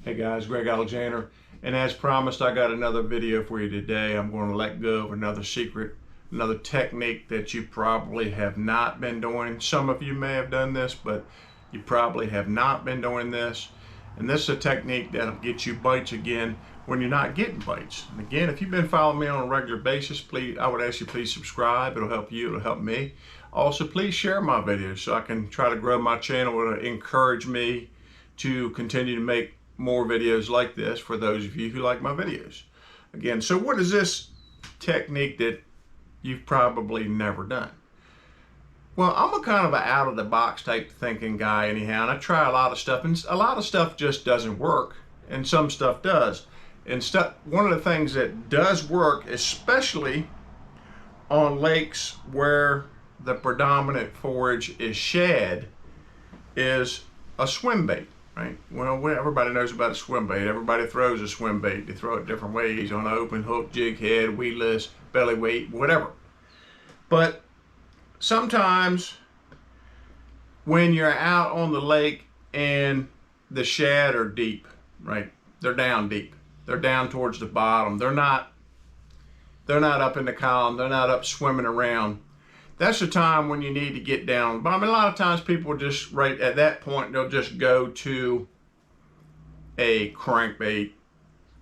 Hey guys, Greg Alexander, and as promised, I got another video for you today. I'm going to let go of another secret, another technique that you probably have not been doing. Some of you may have done this, but you probably have not been doing this. And this is a technique that'll get you bites again when you're not getting bites. And again, if you've been following me on a regular basis, please, I would ask you please subscribe. It'll help you, it'll help me. Also, please share my videos so I can try to grow my channel. It'll encourage me to continue to make more videos like this for those of you who like my videos. Again, so what is this technique that you've probably never done? Well, I'm a kind of an out-of-the-box type thinking guy anyhow, and I try a lot of stuff, and a lot of stuff just doesn't work, and some stuff does. And one of the things that does work, especially on lakes where the predominant forage is shad, is a swim bait. Right? Well, everybody knows about a swim bait. Everybody throws a swim bait. They throw it different ways, on an open hook, jig head, weedless, belly weight, whatever. But sometimes when you're out on the lake and the shad are deep, right? They're down deep. They're down towards the bottom. They're not up in the column. They're not up swimming around. That's the time when you need to get down. But I mean, a lot of times people just, right at that point, they'll just go to a crankbait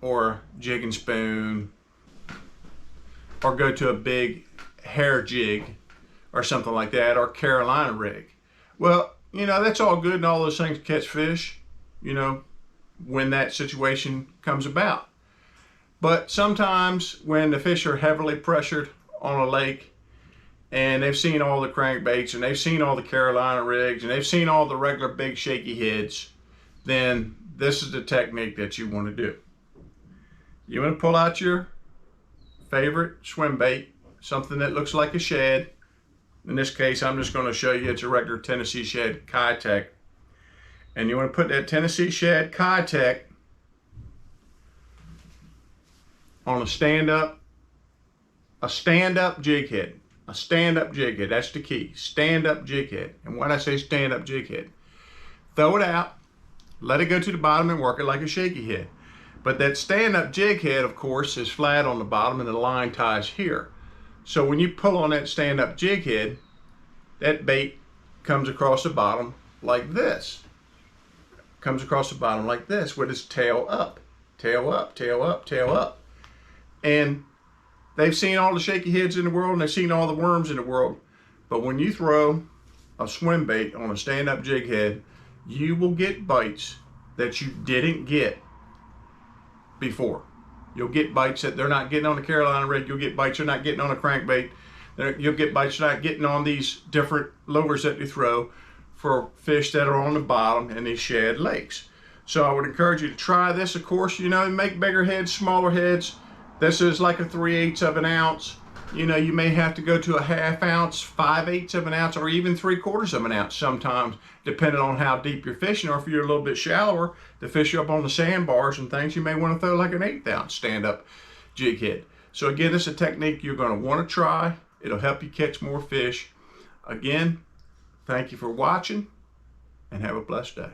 or jig and spoon, or go to a big hair jig or something like that, or Carolina rig. Well, you know, that's all good and all those things catch fish, you know, when that situation comes about. But sometimes when the fish are heavily pressured on a lake, and they've seen all the crankbaits, and they've seen all the Carolina rigs, and they've seen all the regular big shaky heads, then this is the technique that you want to do. You want to pull out your favorite swim bait, something that looks like a shad. In this case, I'm just going to show you it's a regular Tennessee shad Kitech. And you want to put that Tennessee shad Kitech on a stand-up jig head. A stand-up jig head, that's the key. Stand-up jig head. And when I say stand-up jig head, throw it out, let it go to the bottom and work it like a shaky head. But that stand-up jig head, of course, is flat on the bottom and the line ties here. So when you pull on that stand-up jig head, that bait comes across the bottom like this. Comes across the bottom like this with its tail up. Tail up, tail up, tail up. And they've seen all the shaky heads in the world, and they've seen all the worms in the world. But when you throw a swim bait on a stand-up jig head, you will get bites that you didn't get before. You'll get bites that they're not getting on the Carolina rig. You'll get bites they're not getting on a crankbait. You'll get bites they're not getting on these different lures that you throw for fish that are on the bottom in these shad lakes. So I would encourage you to try this. Of course, you know, make bigger heads, smaller heads. This is like a 3/8 of an ounce. You know, you may have to go to a 1/2 ounce, 5/8 of an ounce, or even 3/4 of an ounce sometimes, depending on how deep you're fishing. Or if you're a little bit shallower, to fish up on the sandbars and things, you may want to throw like an 1/8 ounce stand-up jig head. So again, this is a technique you're going to want to try. It'll help you catch more fish. Again, thank you for watching, and have a blessed day.